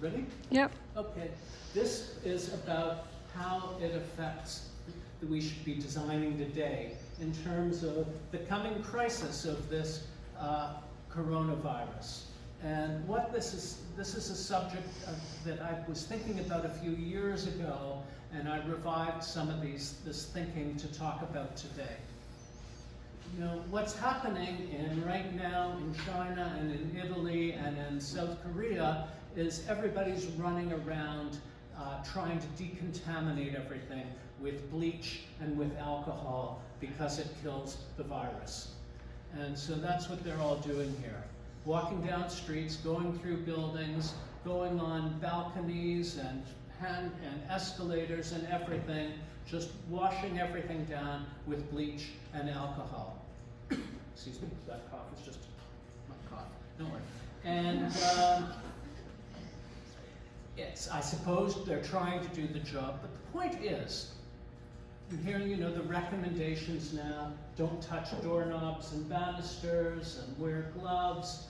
Ready? Yep. Okay. This is about how it affects that we should be designing today in terms of the coming crisis of this coronavirus. And what this is a subject that I was thinking about a few years ago, and I revived some of this thinking to talk about today. You know, what's happening right now in China and in Italy and in South Korea is everybody's running around trying to decontaminate everything with bleach and with alcohol because it kills the virus. And so that's what they're all doing here. Walking down streets, going through buildings, going on balconies and escalators and everything, just washing everything down with bleach and alcohol. Excuse me, that cough is just my cough, don't worry. And I suppose they're trying to do the job, but the point is, I'm hearing, you know, the recommendations now: don't touch doorknobs and banisters, and wear gloves,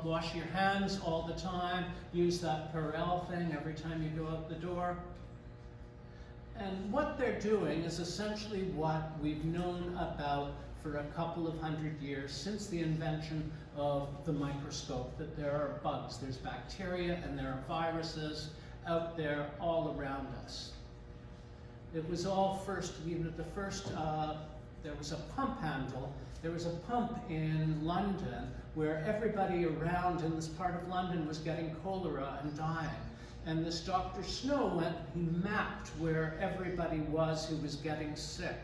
wash your hands all the time, use that Perel thing every time you go out the door. And what they're doing is essentially what we've known about for a couple of hundred years since the invention of the microscope, that there are bugs, there's bacteria, and there are viruses out there all around us. It was all first, you know, there was a pump handle. There was a pump in London where everybody around in this part of London was getting cholera and dying. And this Dr. Snow he mapped where everybody was who was getting sick.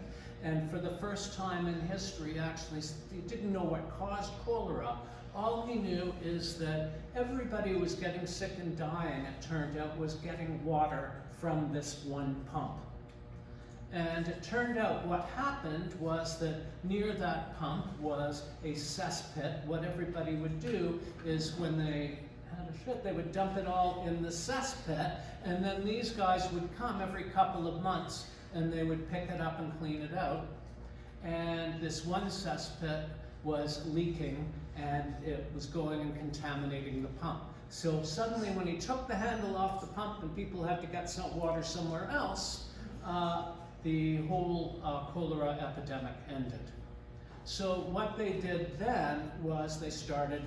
And for the first time in history, actually, he didn't know what caused cholera. All he knew is that everybody who was getting sick and dying, it turned out, was getting water from this one pump. And it turned out what happened was that near that pump was a cesspit. What everybody would do is when they had a shit, they would dump it all in the cesspit, and then these guys would come every couple of months and they would pick it up and clean it out. And this one cesspit was leaking and it was going and contaminating the pump. So suddenly when he took the handle off the pump and people had to get some water somewhere else, the whole cholera epidemic ended. So what they did then was they started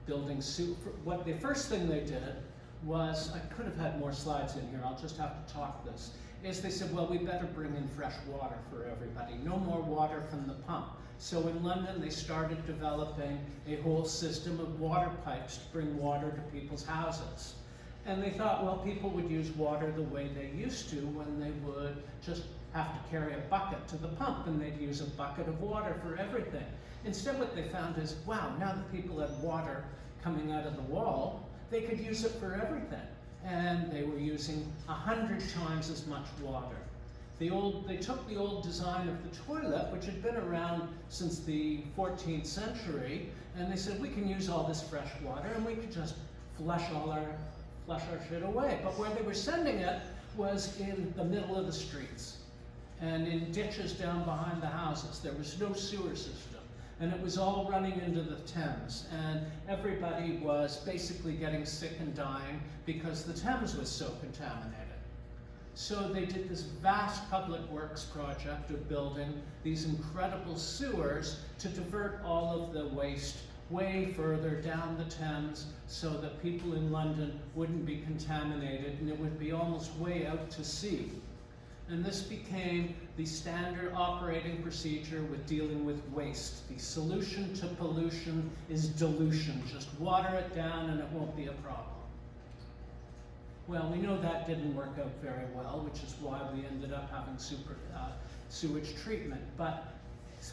building the first thing they did was, I could have had more slides in here, I'll just have to talk this, is they said, well, we better bring in fresh water for everybody. No more water from the pump. So in London, they started developing a whole system of water pipes to bring water to people's houses. And they thought, well, people would use water the way they used to when they would just have to carry a bucket to the pump, and they'd use a bucket of water for everything. Instead, what they found is, wow, now that people had water coming out of the wall, they could use it for everything. And they were using 100 times as much water. They took the old design of the toilet, which had been around since the 14th century, and they said, we can use all this fresh water and we could just flush our shit away. But where they were sending it was in the middle of the streets and in ditches down behind the houses. There was no sewer system, and it was all running into the Thames, and everybody was basically getting sick and dying because the Thames was so contaminated. So they did this vast public works project of building these incredible sewers to divert all of the waste way further down the Thames so that people in London wouldn't be contaminated, and it would be almost way out to sea. And this became the standard operating procedure with dealing with waste. The solution to pollution is dilution. Just water it down and it won't be a problem. Well, we know that didn't work out very well, which is why we ended up having sewage treatment. But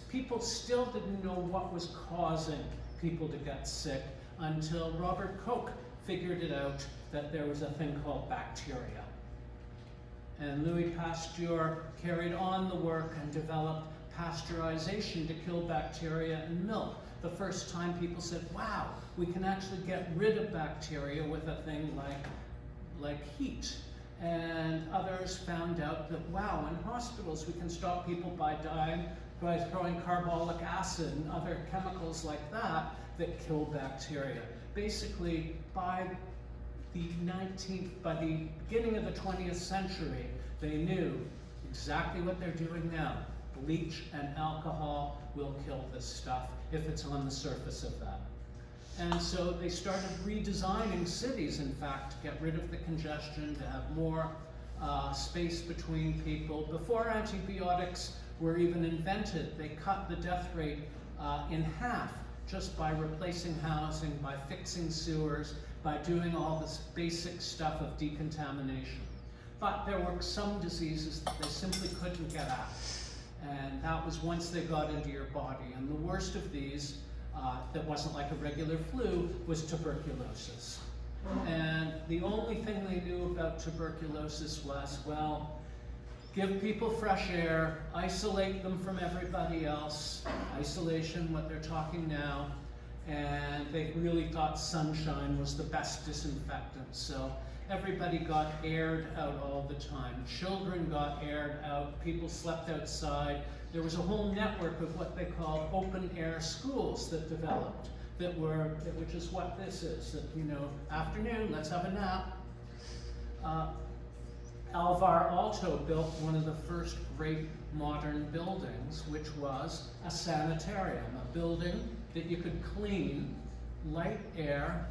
people still didn't know what was causing people to get sick until Robert Koch figured it out that there was a thing called bacteria. And Louis Pasteur carried on the work and developed pasteurization to kill bacteria in milk. The first time people said, wow, we can actually get rid of bacteria with a thing like heat. And others found out that, wow, in hospitals we can stop people by dying by throwing carbolic acid and other chemicals like that that kill bacteria. Basically, by by the beginning of the 20th century, they knew exactly what they're doing now. Bleach and alcohol will kill this stuff if it's on the surface of that. And so they started redesigning cities, in fact, to get rid of the congestion, to have more space between people. Before antibiotics were even invented, they cut the death rate in half just by replacing housing, by fixing sewers, by doing all this basic stuff of decontamination. But there were some diseases that they simply couldn't get at. And that was once they got into your body. And the worst of these, that wasn't like a regular flu, was tuberculosis. And the only thing they knew about tuberculosis was, well, give people fresh air, isolate them from everybody else, isolation, what they're talking now, and they really thought sunshine was the best disinfectant. So everybody got aired out all the time. Children got aired out, people slept outside. There was a whole network of what they called open air schools that developed, which is what this is, that, you know, afternoon, let's have a nap. Alvar Aalto built one of the first great modern buildings, which was a sanitarium, a building that you could clean, light air.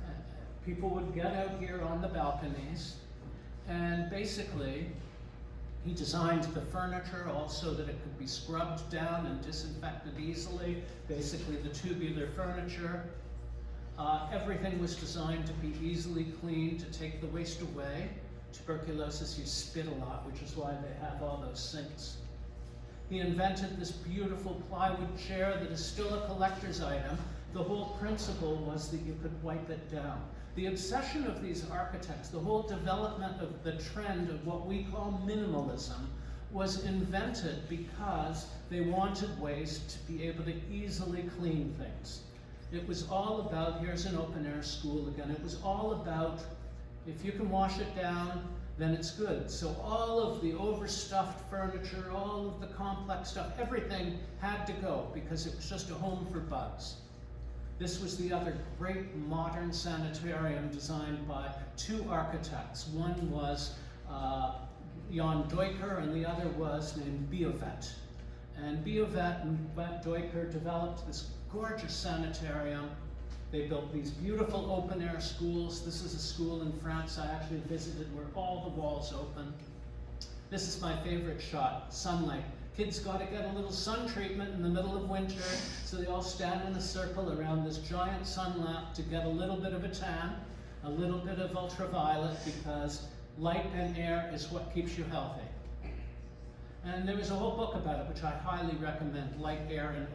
People would get out here on the balconies, and basically, he designed the furniture also that it could be scrubbed down and disinfected easily, basically the tubular furniture. Everything was designed to be easily cleaned, to take the waste away. Tuberculosis, you spit a lot, which is why they have all those sinks. He invented this beautiful plywood chair that is still a collector's item. The whole principle was that you could wipe it down. The obsession of these architects, the whole development of the trend of what we call minimalism, was invented because they wanted ways to be able to easily clean things. It was all about, here's an open air school again, it was all about, if you can wash it down, then it's good. So all of the overstuffed furniture, all of the complex stuff, everything had to go because it was just a home for bugs. This was the other great modern sanitarium designed by two architects. One was Jan Duiker and the other was named Biovet. And Biovet and Duiker developed this gorgeous sanitarium. They built these beautiful open air schools. This is a school in France I actually visited where all the walls open. This is my favorite shot, sunlight. Kids got to get a little sun treatment in the middle of winter, so they all stand in a circle around this giant sun lamp to get a little bit of a tan, a little bit of ultraviolet, because light and air is what keeps you healthy. And there was a whole book about it, which I highly recommend, Light, Air, and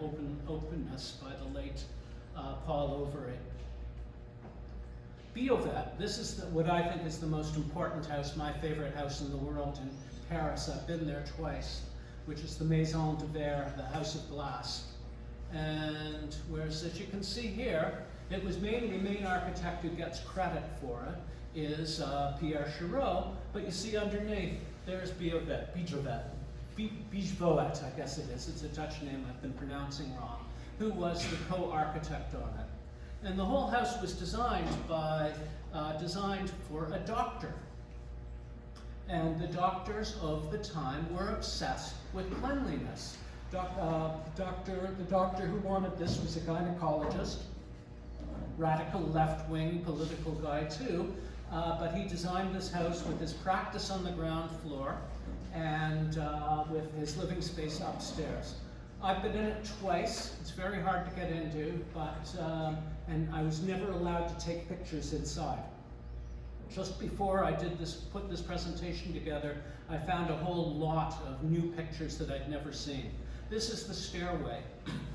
Openness by the late Paul Overy. Biovet, this is what I think is the most important house, my favorite house in the world in Paris. I've been there twice, which is the Maison de Verre, the House of Glass. And whereas, as you can see here, it was mainly the main architect who gets credit for it is Pierre Chiraud, but you see underneath, there's Biovet, Bijvoet, I guess it is. It's a Dutch name I've been pronouncing wrong, who was the co-architect on it. And the whole house was designed for a doctor. And the doctors of the time were obsessed with cleanliness. The doctor who wanted this was a gynecologist, radical left-wing political guy too, but he designed this house with his practice on the ground floor and with his living space upstairs. I've been in it twice. It's very hard to get into, but and I was never allowed to take pictures inside. Just before I put this presentation together, I found a whole lot of new pictures that I'd never seen. This is the stairway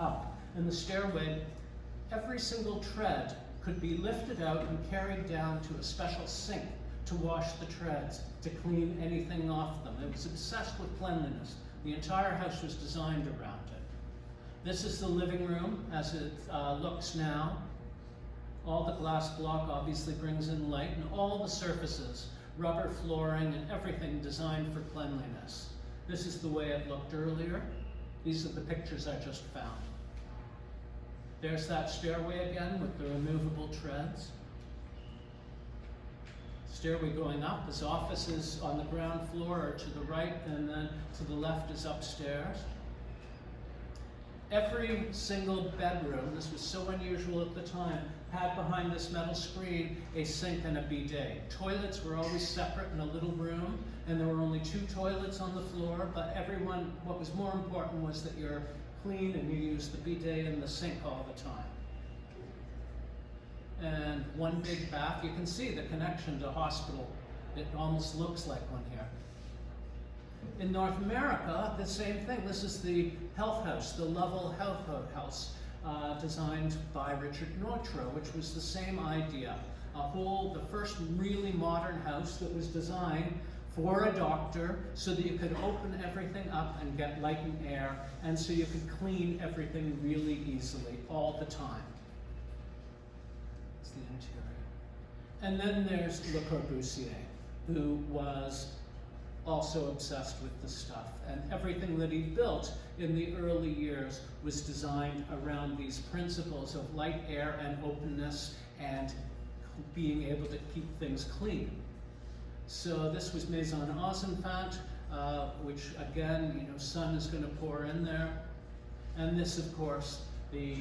up, and the stairway, every single tread could be lifted out and carried down to a special sink to wash the treads, to clean anything off them. It was obsessed with cleanliness. The entire house was designed around it. This is the living room as it looks now. All the glass block obviously brings in light, and all the surfaces, rubber flooring and everything designed for cleanliness. This is the way it looked earlier. These are the pictures I just found. There's that stairway again with the removable treads. stairway going up. His office is on the ground floor or to the right, and then to the left is upstairs. Every single bedroom, this was so unusual at the time, had behind this metal screen a sink and a bidet. Toilets were always separate in a little room, and there were only 2 toilets on the floor, but everyone, what was more important was that you're clean and you use the bidet and the sink all the time. And one big bath. You can see the connection to hospital. It almost looks like one here. In North America, the same thing. This is the health house, the Lovell Health House, designed by Richard Neutro, which was the same idea. The first really modern house that was designed for a doctor so that you could open everything up and get light and air, and so you could clean everything really easily all the time. It's the interior. And then there's Le Corbusier, who was also obsessed with the stuff, and everything that he built in the early years was designed around these principles of light, air, and openness, and being able to keep things clean. So this was Maison Enfant, which again, sun is going to pour in there. And this, of course, the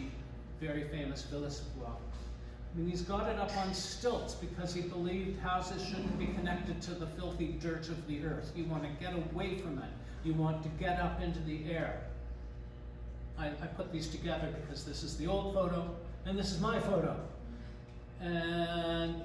very famous Villa Savoye. I mean, he's got it up on stilts because he believed houses shouldn't be connected to the filthy dirt of the earth. You want to get away from it. You want to get up into the air. I put these together because this is the old photo and this is my photo. And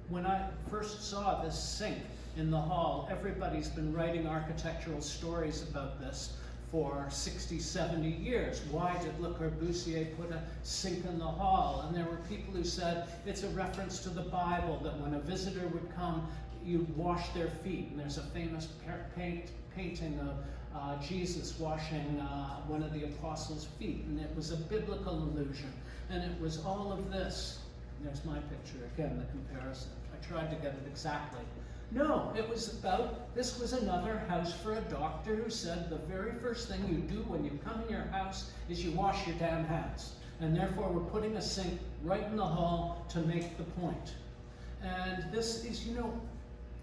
when I first saw this sink in the hall, everybody's been writing architectural stories about this for 60, 70 years. Why did Le Corbusier put a sink in the hall? And there were people who said it's a reference to the Bible, that when a visitor would come, you'd wash their feet. And there's a famous painting of Jesus washing one of the apostles' feet, and it was a biblical allusion. And it was all of this. And there's my picture, again, the comparison. I tried to get it exactly. No, it was about, this was another house for a doctor who said the very first thing you do when you come in your house is you wash your damn hands. And therefore we're putting a sink right in the hall to make the point. And this is,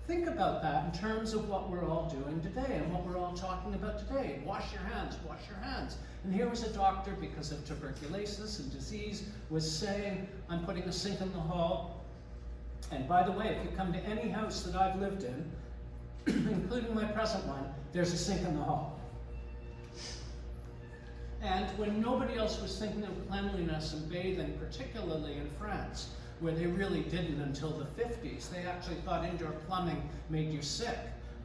think about that in terms of what we're all doing today and what we're all talking about today. Wash your hands, wash your hands. And here was a doctor, because of tuberculosis and disease, was saying, I'm putting a sink in the hall. And by the way, if you come to any house that I've lived in, including my present one, there's a sink in the hall. And when nobody else was thinking of cleanliness and bathing, particularly in France, where they really didn't until the 50s, they actually thought indoor plumbing made you sick.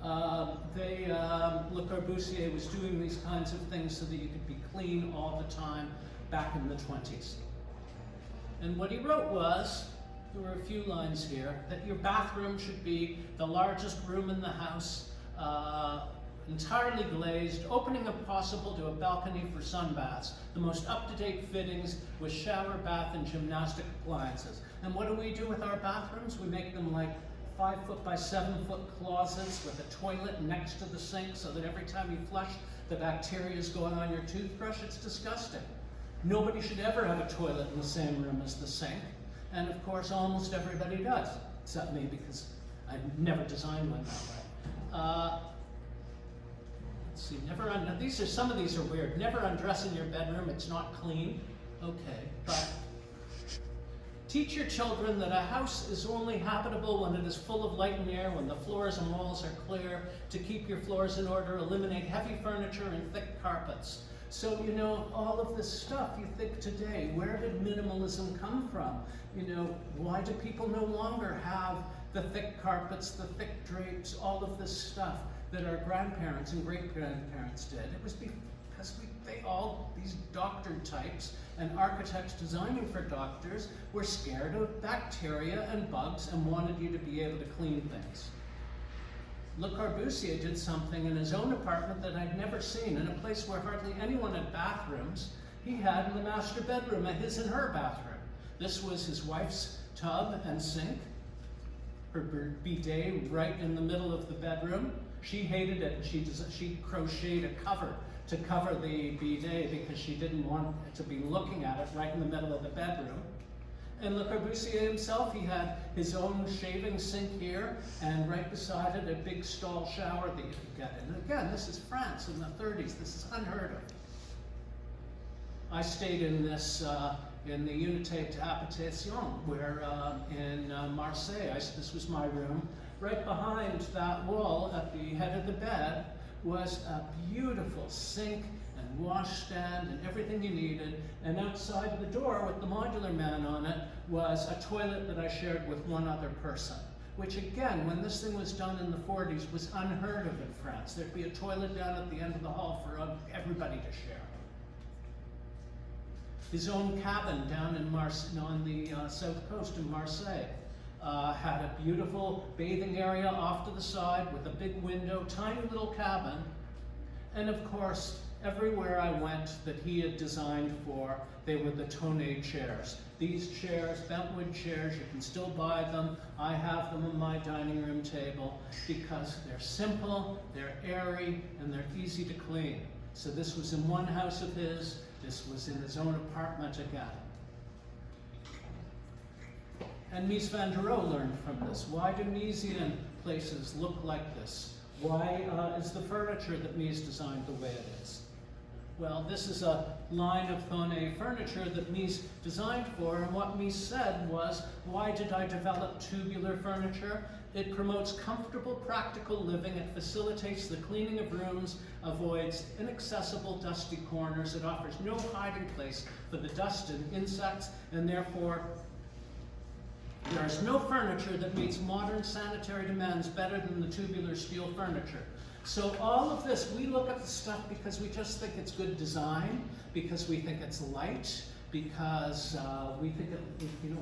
Le Corbusier was doing these kinds of things so that you could be clean all the time back in the 20s. And what he wrote was, there were a few lines here, that your bathroom should be the largest room in the house, entirely glazed, opening if possible to a balcony for sunbaths, the most up-to-date fittings with shower, bath, and gymnastic appliances. And what do we do with our bathrooms? We make them like 5-foot by 7-foot closets with a toilet next to the sink so that every time you flush, the bacteria is going on your toothbrush. It's disgusting. Nobody should ever have a toilet in the same room as the sink. And of course, almost everybody does, except me, because I've never designed one that way. Let's see, some of these are weird. Never undress in your bedroom, it's not clean. Okay, but teach your children that a house is only habitable when it is full of light and air, when the floors and walls are clear. To keep your floors in order, eliminate heavy furniture and thick carpets. So, all of this stuff you think today, where did minimalism come from? Why do people no longer have the thick carpets, the thick drapes, all of this stuff that our grandparents and great-grandparents did? It was because these doctor types and architects designing for doctors were scared of bacteria and bugs and wanted you to be able to clean things. Le Corbusier did something in his own apartment that I'd never seen. In a place where hardly anyone had bathrooms, he had in the master bedroom a his and her bathroom. This was his wife's tub and sink, her bidet right in the middle of the bedroom. She hated it, and she crocheted a cover to cover the bidet because she didn't want to be looking at it right in the middle of the bedroom. And Le Corbusier himself, he had his own shaving sink here, and right beside it, a big stall shower that you could get in. And again, this is France in the 30s. This is unheard of. I stayed in this, in the Unité d'Habitation, where in Marseille, this was my room. Right behind that wall, at the head of the bed, was a beautiful sink and washstand and everything you needed. And outside the door with the modular man on it was a toilet that I shared with one other person. Which again, when this thing was done in the 40s, was unheard of in France. There'd be a toilet down at the end of the hall for everybody to share. His own cabin down in on the south coast in Marseille had a beautiful bathing area off to the side with a big window, tiny little cabin. And of course, everywhere I went that he had designed for, they were the tonneau chairs. These chairs, bentwood chairs, you can still buy them. I have them on my dining room table because they're simple, they're airy, and they're easy to clean. So this was in one house of his, this was in his own apartment again. And Mies van der Rohe learned from this. Why do Miesian places look like this? Why is the furniture that Mies designed the way it is? Well, this is a line of tonneau furniture that Mies designed for, and what Mies said was, why did I develop tubular furniture? It promotes comfortable, practical living, it facilitates the cleaning of rooms, avoids inaccessible, dusty corners, it offers no hiding place for the dust and insects, and therefore there is no furniture that meets modern sanitary demands better than the tubular steel furniture. So all of this, we look at the stuff because we just think it's good design, because we think it's light, because we think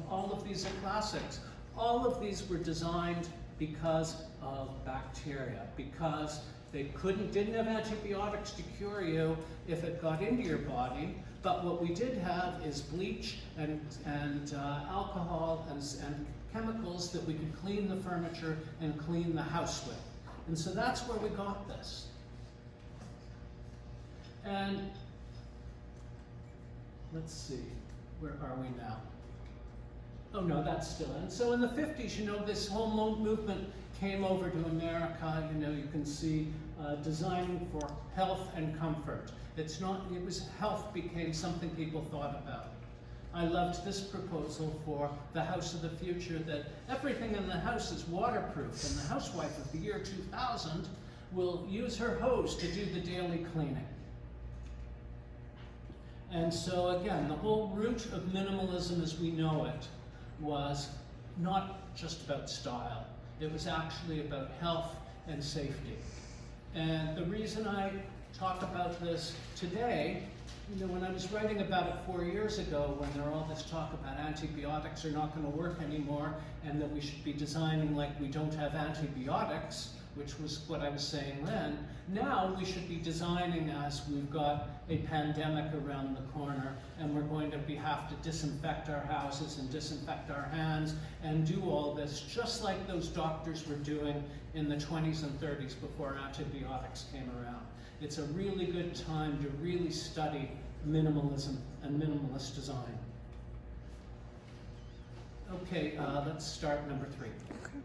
all of these are classics. All of these were designed because of bacteria, because they didn't have antibiotics to cure you if it got into your body. But what we did have is bleach and alcohol and chemicals that we could clean the furniture and clean the house with. And so that's where we got this. And let's see, where are we now? Oh no, that's still in. So in the 50s, this whole movement came over to America. You can see designing for health and comfort. Health became something people thought about. I loved this proposal for the house of the future, that everything in the house is waterproof, and the housewife of the year 2000 will use her hose to do the daily cleaning. And so again, the whole root of minimalism as we know it was not just about style. It was actually about health and safety. And the reason I talk about this today, when I was writing about it 4 years ago, when there were all this talk about antibiotics are not going to work anymore, and that we should be designing like we don't have antibiotics, which was what I was saying then, now we should be designing as we've got a pandemic around the corner, and we're going to have to disinfect our houses and disinfect our hands and do all this just like those doctors were doing in the 20s and 30s before antibiotics came around. It's a really good time to really study minimalism and minimalist design. Okay, let's start number 3. Okay.